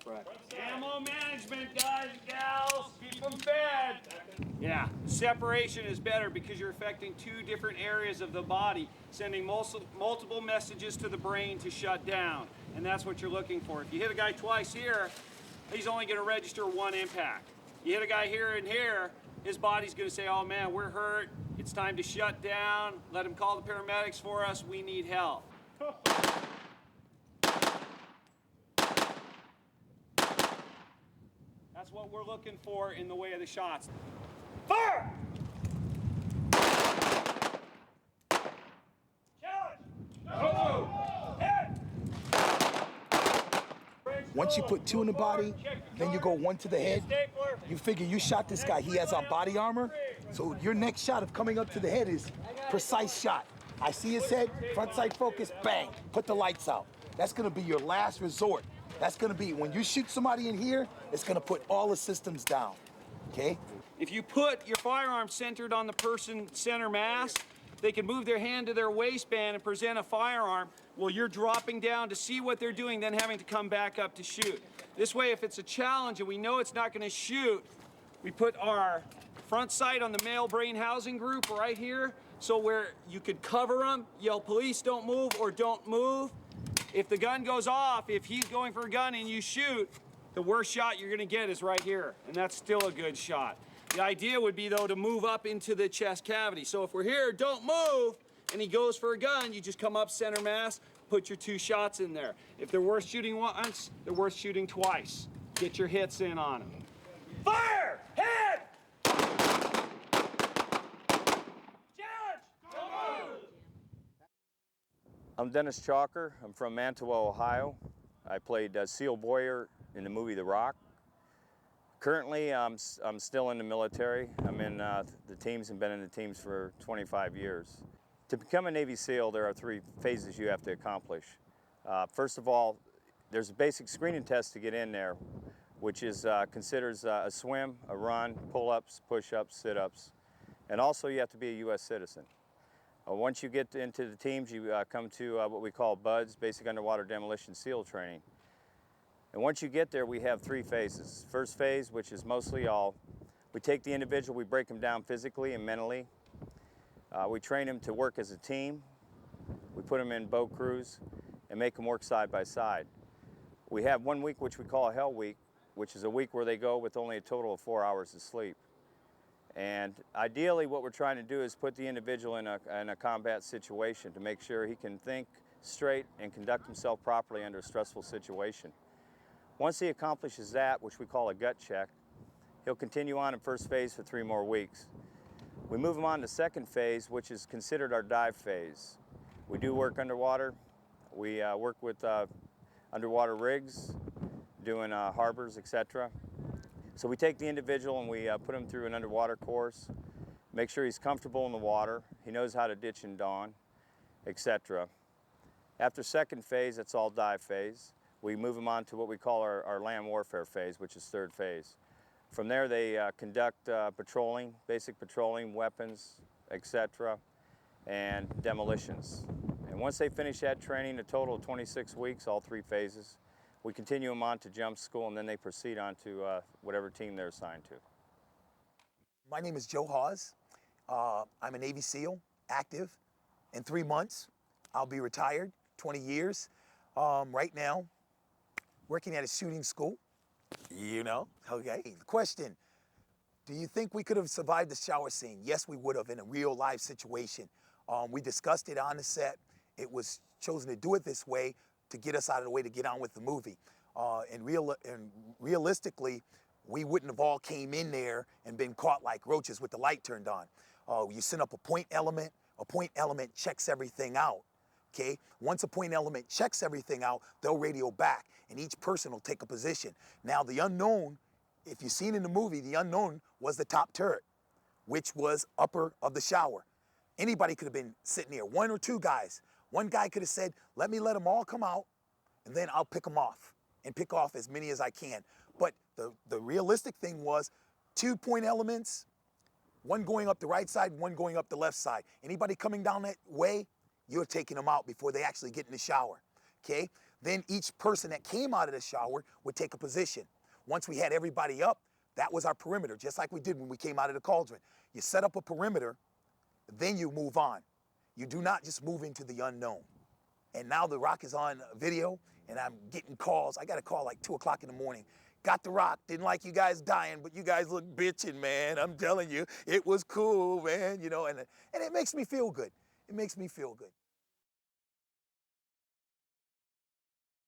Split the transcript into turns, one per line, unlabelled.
Correct.
Ammo management, guys and gals. Keep them fed. Yeah, separation is better because you're affecting two different areas of the body, sending multiple messages to the brain to shut down. And that's what you're looking for. If you hit a guy twice here, he's only going to register one impact. You hit a guy here and here, his body's going to say, oh man, we're hurt. It's time to shut down. Let him call the paramedics for us. We need help. That's what we're looking for in the way of the shots. Fire! Challenge! No! Hit!
Once you put two in the body, then you go one to the head. You figure you shot this guy, he has our body armor. So your next shot of coming up to the head is precise shot. I see his head, front sight focus, bang, put the lights out. That's gonna be your last resort. That's gonna be, when you shoot somebody in here, it's gonna put all the systems down, okay?
If you put your firearm centered on the person's center mass, they can move their hand to their waistband and present a firearm while you're dropping down to see what they're doing, then having to come back up to shoot. This way, if it's a challenge and we know it's not gonna shoot, we put our front sight on the male brain housing group right here, so where you could cover them, yell police don't move or don't move. If the gun goes off, if he's going for a gun and you shoot, the worst shot you're gonna get is right here, and that's still a good shot. The idea would be though to move up into the chest cavity. So if we're here, don't move, and he goes for a gun, you just come up center mass, put your two shots in there. If they're worth shooting once, they're worth shooting twice. Get your hits in on them. Fire! Head!
I'm Dennis Chalker. I'm from Mantua, Ohio. I played Seal Boyer in the movie The Rock. Currently, I'm still in the military. I'm in the teams and been in the teams for 25 years. To become a Navy SEAL, there are 3 phases you have to accomplish. First of all, there's a basic screening test to get in there, which is considers a swim, a run, pull-ups, push-ups, sit-ups, and also you have to be a U.S. citizen. Once you get into the teams, you come to what we call BUDS, Basic Underwater Demolition SEAL Training. And once you get there, we have 3 phases. First phase, which is mostly all, we take the individual, we break them down physically and mentally. We train them to work as a team. We put them in boat crews and make them work side by side. We have 1 week, which we call a Hell Week, which is a week where they go with only a total of 4 hours of sleep. And ideally, what we're trying to do is put the individual in a combat situation to make sure he can think straight and conduct himself properly under a stressful situation. Once he accomplishes that, which we call a gut check, he'll continue on in first phase for 3 more weeks. We move him on to second phase, which is considered our dive phase. We do work underwater. We work with underwater rigs, doing harbors, etc. So we take the individual and we put him through an underwater course, make sure he's comfortable in the water, he knows how to ditch and don, etc. After second phase, that's all dive phase. We move him on to what we call our land warfare phase, which is third phase. From there, they conduct patrolling, basic patrolling, weapons, etc., and demolitions. And once they finish that training, a total of 26 weeks, all 3 phases, we continue them on to jump school, and then they proceed on to whatever team they're assigned to.
My name is Joe Hawes. I'm a Navy SEAL, active. In 3 months, I'll be retired, 20 years. Right now, working at a shooting school, you know, okay. Question, do you think we could have survived the shower scene? Yes, we would have in a real life situation. We discussed it on the set. It was chosen to do it this way to get us out of the way to get on with the movie. And realistically, we wouldn't have all came in there and been caught like roaches with the light turned on. You send up a point element checks everything out, okay? Once a point element checks everything out, they'll radio back, and each person will take a position. Now the unknown, if you've seen in the movie, the unknown was the top turret, which was upper of the shower. Anybody could have been sitting there, 1 or 2 guys. One guy could have said, let them all come out, and then I'll pick them off, and pick off as many as I can. But the realistic thing was 2 point elements, 1 going up the right side, 1 going up the left side. Anybody coming down that way, you're taking them out before they actually get in the shower, okay? Then each person that came out of the shower would take a position. Once we had everybody up, that was our perimeter, just like we did when we came out of the cauldron. You set up a perimeter, then you move on. You do not just move into the unknown. And now The Rock is on video, and I'm getting calls. I got a call like 2 o'clock in the morning. Got The Rock, didn't like you guys dying, but you guys look bitching, man. I'm telling you, it was cool, man, you know, and it makes me feel good. It makes me feel good.